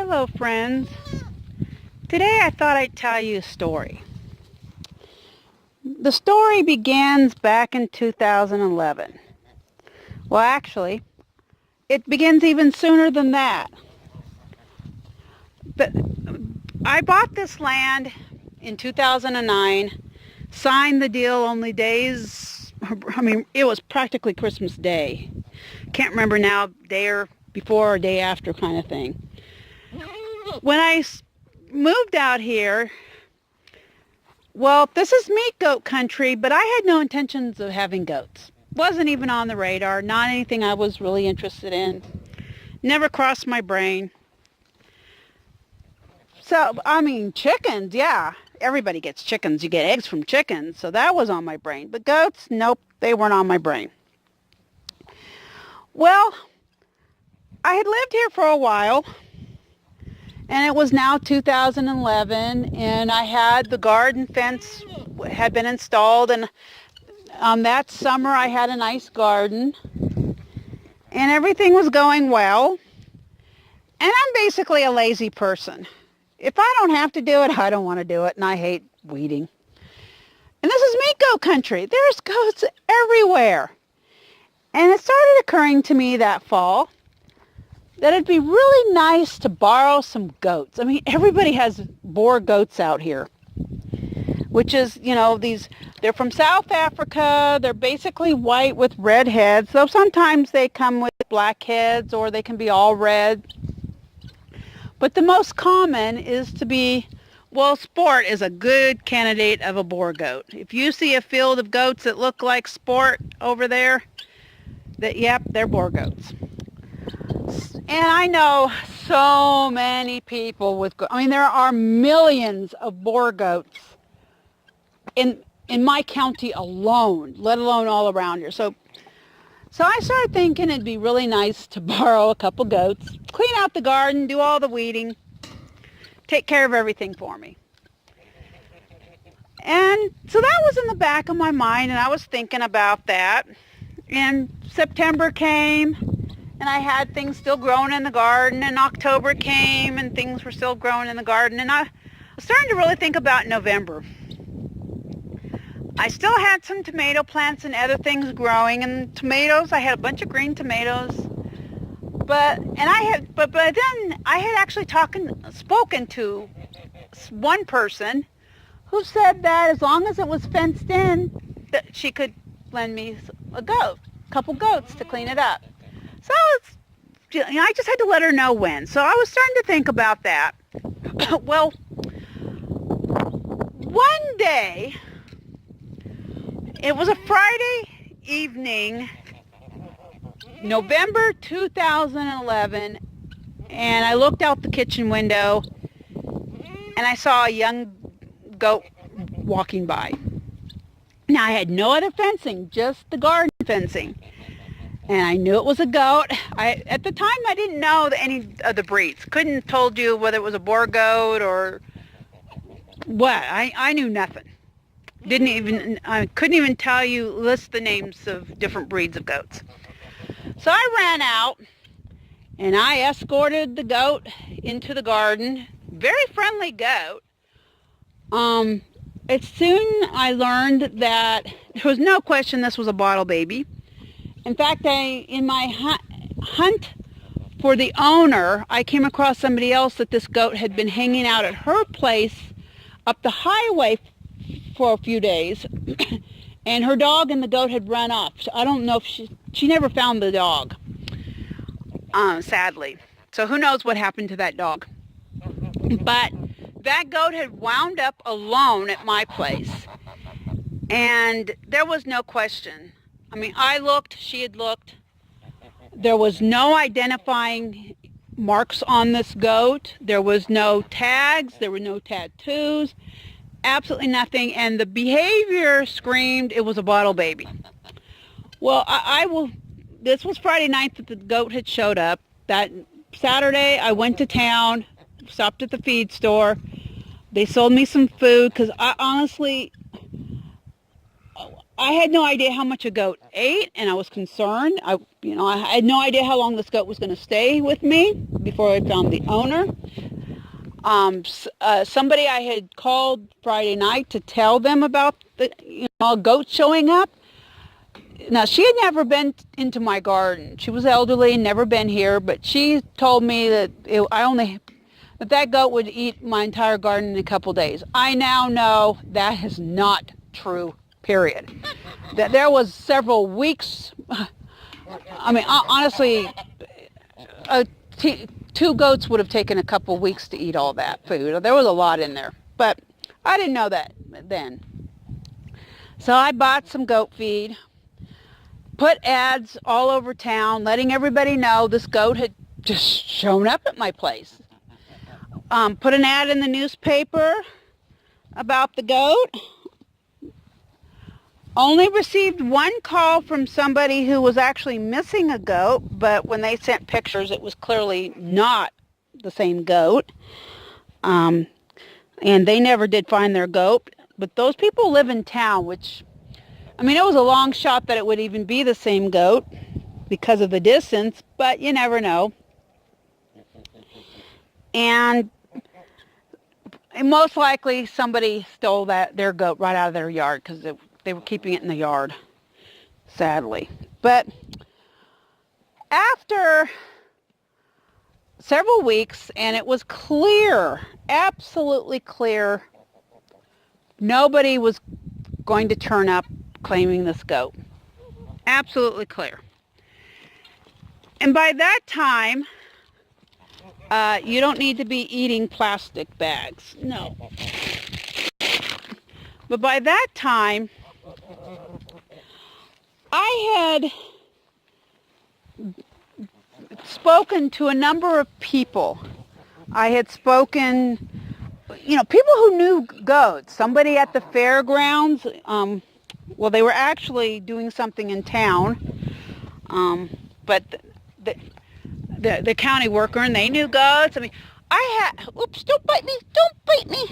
Hello friends. Today I thought I'd tell you a story. The story begins back in 2011. Well, actually, it begins even sooner than that. But I bought this land in 2009, signed the deal only days, it was practically Christmas Day. Can't remember now, day or before or day after kind of thing. When I moved out here, well, this is meat goat country, but I had no intentions of having goats. Wasn't even on the radar, not anything I was really interested in. Never crossed my brain. So, chickens, yeah. Everybody gets chickens. You get eggs from chickens, so that was on my brain. But goats, nope, they weren't on my brain. Well, I had lived here for a while, and it was now 2011, and I had the garden fence had been installed, and that summer I had a nice garden, and everything was going well. And I'm basically a lazy person. If I don't have to do it, I don't want to do it, and I hate weeding. And this is meat goat country. There's goats everywhere. And it started occurring to me that fall that it'd be really nice to borrow some goats. Everybody has boar goats out here, which is, they're from South Africa. They're basically white with red heads. So sometimes they come with black heads, or they can be all red. But the most common is to be, Sport is a good candidate of a boar goat. If you see a field of goats that look like Sport over there, they're boar goats. And I know so many people with goats. There are millions of boar goats in my county alone, let alone all around here. So I started thinking it'd be really nice to borrow a couple goats, clean out the garden, do all the weeding, take care of everything for me. And so that was in the back of my mind, and I was thinking about that. And September came, and I had things still growing in the garden, and October came, and things were still growing in the garden, and I was starting to really think about November. I still had some tomato plants and other things growing, and tomatoes, I had a bunch of green tomatoes, but then I had actually spoken to one person who said that as long as it was fenced in, that she could lend me a couple goats to clean it up. So I just had to let her know when. So I was starting to think about that. Well, one day, it was a Friday evening, November 2011, and I looked out the kitchen window, and I saw a young goat walking by. Now, I had no other fencing, just the garden fencing. And I knew it was a goat. At the time, I didn't know any of the breeds. Couldn't have told you whether it was a boar goat or what. I knew nothing. I couldn't even list the names of different breeds of goats. So I ran out, and I escorted the goat into the garden. Very friendly goat. Soon I learned that there was no question this was a bottle baby. In fact, in my hunt for the owner, I came across somebody else that this goat had been hanging out at her place up the highway for a few days, and her dog and the goat had run off. So I don't know if she never found the dog, sadly. So who knows what happened to that dog. But that goat had wound up alone at my place, and there was no question. I looked, she had looked. There was no identifying marks on this goat. There was no tags. There were no tattoos. Absolutely nothing. And the behavior screamed it was a bottle baby. Well, this was Friday night that the goat had showed up. That Saturday, I went to town, stopped at the feed store. They sold me some food because I honestly, I had no idea how much a goat ate, and I was concerned. I had no idea how long this goat was going to stay with me before I found the owner. Somebody I had called Friday night to tell them about the goat showing up. Now, she had never been into my garden. She was elderly, never been here, but she told me that that goat would eat my entire garden in a couple days. I now know that is not true, period. That there was several weeks. I mean, honestly, two goats would have taken a couple weeks to eat all that food. There was a lot in there, but I didn't know that then. So I bought some goat feed, put ads all over town, letting everybody know this goat had just shown up at my place. Put an ad in the newspaper about the goat. Only received one call from somebody who was actually missing a goat, but when they sent pictures, it was clearly not the same goat. And they never did find their goat. But those people live in town, which, I mean, it was a long shot that it would even be the same goat because of the distance, but you never know. And most likely somebody stole their goat right out of their yard because they were keeping it in the yard, sadly. But after several weeks, and it was clear, absolutely clear, nobody was going to turn up claiming this goat. Absolutely clear. And by that time, you don't need to be eating plastic bags. No. But by that time, I had spoken to a number of people. I had spoken, people who knew goats. Somebody at the fairgrounds. They were actually doing something in town. But the county worker, and they knew goats. I mean, oops, don't bite me.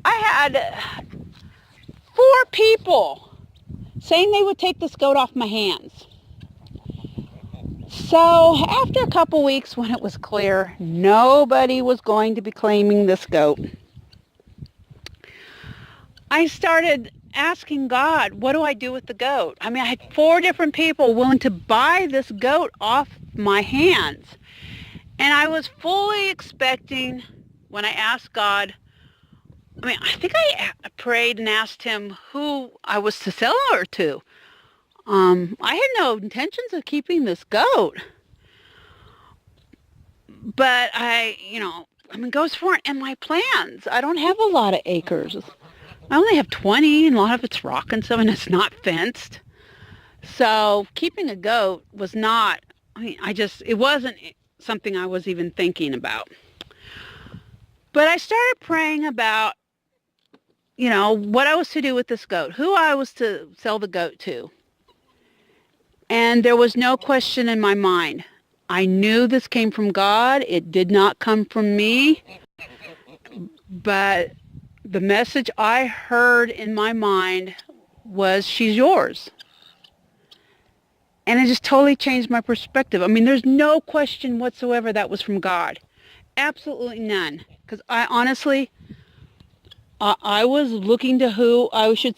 I had 4 people saying they would take this goat off my hands. So after a couple weeks, when it was clear nobody was going to be claiming this goat, I started asking God, what do I do with the goat? I mean, I had 4 different people willing to buy this goat off my hands. And I was fully expecting, when I asked God, I think I prayed and asked him who I was to sell her to. I had no intentions of keeping this goat. But goats weren't in my plans. I don't have a lot of acres. I only have 20, and a lot of it's rock and stuff, and it's not fenced. So keeping a goat was not, it wasn't something I was even thinking about. But I started praying about, what I was to do with this goat, who I was to sell the goat to. And there was no question in my mind. I knew this came from God. It did not come from me. But the message I heard in my mind was, she's yours. And it just totally changed my perspective. I mean, there's no question whatsoever that was from God. Absolutely none. Because I honestly, I was looking to who I should,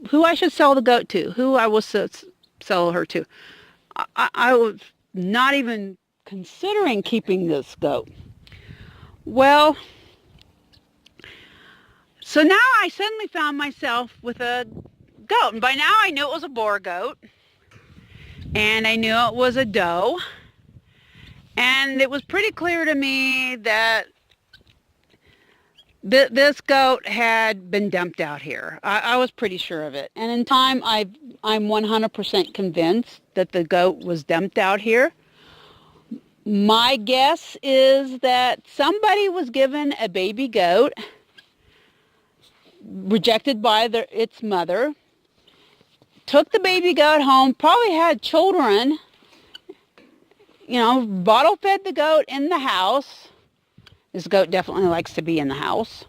who I should sell the goat to, who I was to sell her to. I was not even considering keeping this goat. Well, so now I suddenly found myself with a goat. And by now I knew it was a boar goat. And I knew it was a doe. And it was pretty clear to me that this goat had been dumped out here. I was pretty sure of it. And in time, I'm 100% convinced that the goat was dumped out here. My guess is that somebody was given a baby goat, rejected by its mother, took the baby goat home, probably had children, bottle fed the goat in the house. This goat definitely likes to be in the house.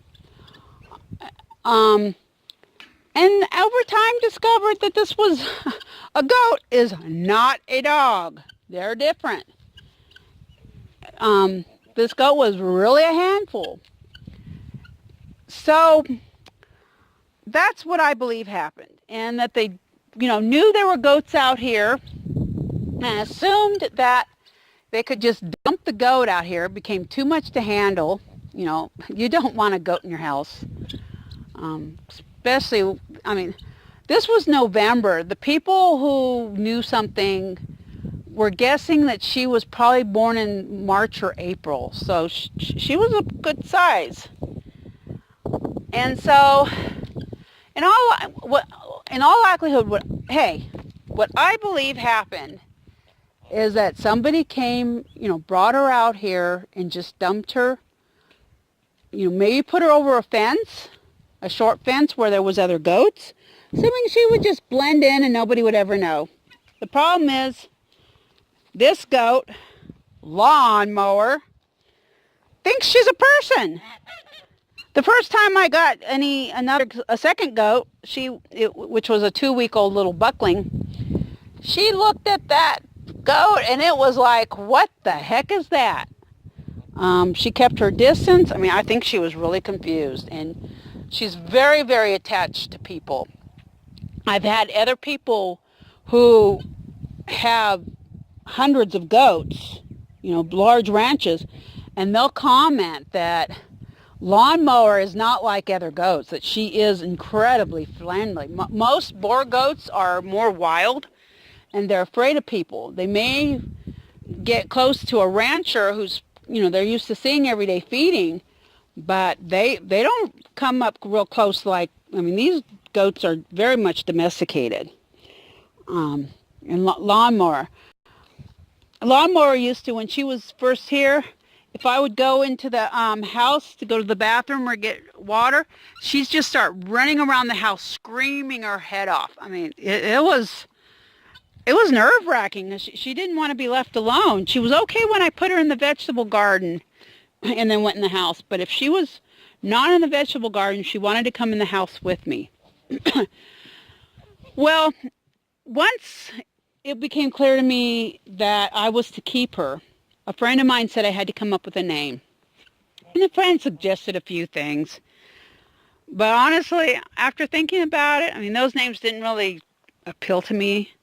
and over time discovered that this was a goat is not a dog. They're different. This goat was really a handful. So that's what I believe happened, and that they, knew there were goats out here and assumed that they could just dump the goat out here. It became too much to handle. You don't want a goat in your house. Especially, this was November. The people who knew something were guessing that she was probably born in March or April. So she was a good size. And so, in all likelihood, what I believe happened is that somebody came, brought her out here and just dumped her. Maybe put her over a fence, a short fence where there was other goats, assuming she would just blend in and nobody would ever know. The problem is, this goat, Lawn Mower, thinks she's a person. The first time I got a second goat, which was a 2-week-old little buckling, she looked at that goat and it was like, what the heck is that? She kept her distance. I think she was really confused, and she's very, very attached to people. I've had other people who have hundreds of goats, large ranches, and they'll comment that Lawn Mower is not like other goats, that she is incredibly friendly. Most boar goats are more wild, and they're afraid of people. They may get close to a rancher who's, they're used to seeing everyday feeding, but they don't come up real close these goats are very much domesticated. And Lawn Mower used to, when she was first here, if I would go into the house to go to the bathroom or get water, she'd just start running around the house screaming her head off. It was nerve-wracking. She didn't want to be left alone. She was okay when I put her in the vegetable garden and then went in the house. But if she was not in the vegetable garden, she wanted to come in the house with me. Well, once it became clear to me that I was to keep her, a friend of mine said I had to come up with a name. And a friend suggested a few things. But honestly, after thinking about it, those names didn't really appeal to me.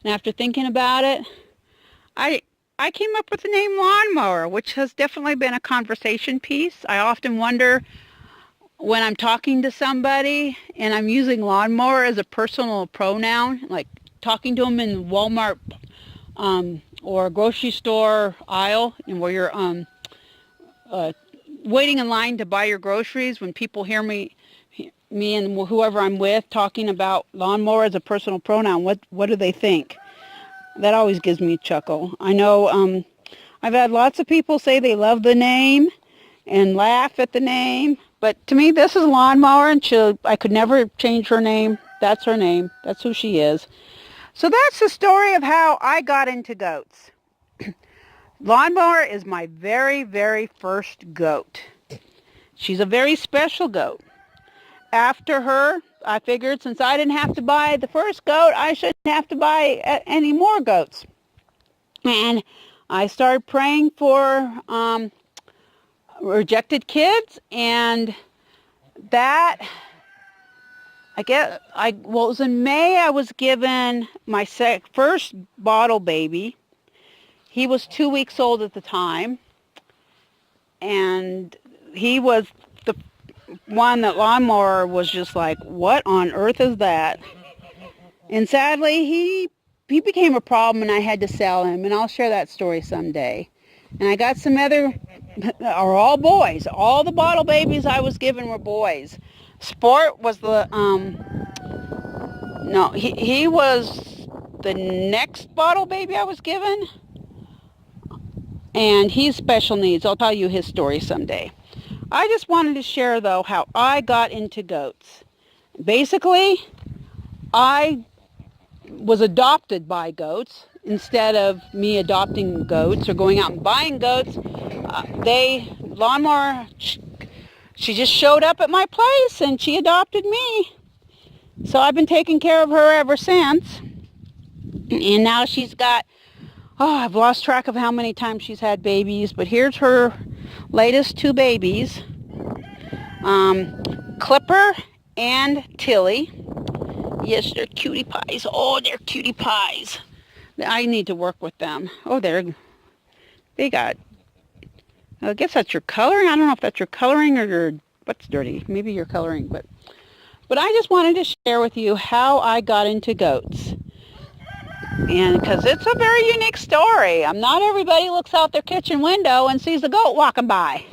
And after thinking about it, I came up with the name Lawn Mower, which has definitely been a conversation piece. I often wonder when I'm talking to somebody and I'm using Lawn Mower as a personal pronoun, like talking to them in Walmart or a grocery store aisle, and where you're waiting in line to buy your groceries, when people hear me and whoever I'm with talking about Lawn Mower as a personal pronoun, what do they think? That always gives me a chuckle. I know I've had lots of people say they love the name and laugh at the name, but to me this is Lawn Mower, and I could never change her name. That's her name. That's who she is. So that's the story of how I got into goats. Lawn Mower is my very, very first goat. She's a very special goat. After her, I figured since I didn't have to buy the first goat, I shouldn't have to buy any more goats. And I started praying for rejected kids, and that, it was in May I was given my first bottle baby. He was 2 weeks old at the time, and he was the one that Lawn Mower was just like, what on earth is that? And sadly, he became a problem, and I had to sell him, and I'll share that story someday. And I got some other, are all boys. All the bottle babies I was given were boys. Sport was he was the next bottle baby I was given. And he's special needs. I'll tell you his story someday. I just wanted to share, though, how I got into goats. Basically, I was adopted by goats instead of me adopting goats or going out and buying goats. Lawn Mower, she just showed up at my place and she adopted me. So I've been taking care of her ever since. And now she's got, oh, I've lost track of how many times she's had babies, but here's her latest 2 babies, Clipper and Tilly. Yes, they're cutie pies. Oh, they're cutie pies. I need to work with them. Oh, they got, I guess that's your coloring. I don't know if that's your coloring or your, what's dirty. Maybe your coloring, but I just wanted to share with you how I got into goats. And because it's a very unique story. Not everybody looks out their kitchen window and sees a goat walking by.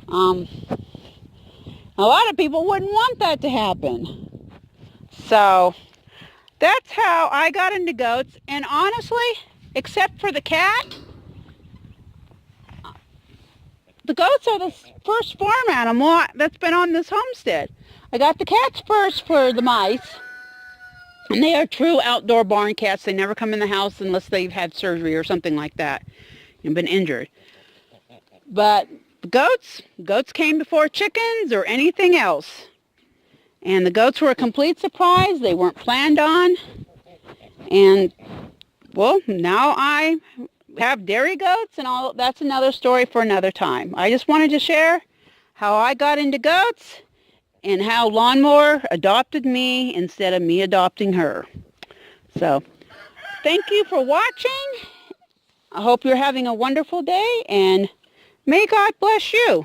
A lot of people wouldn't want that to happen. So that's how I got into goats. And honestly, except for the cat, the goats are the first farm animal that's been on this homestead. I got the cats first for the mice. And they are true outdoor barn cats. They never come in the house unless they've had surgery or something like that and been injured. But goats came before chickens or anything else. And the goats were a complete surprise. They weren't planned on. And, well, now I have dairy goats and all. That's another story for another time. I just wanted to share how I got into goats and how Lawn Mower adopted me instead of me adopting her. So, thank you for watching. I hope you're having a wonderful day, and may God bless you.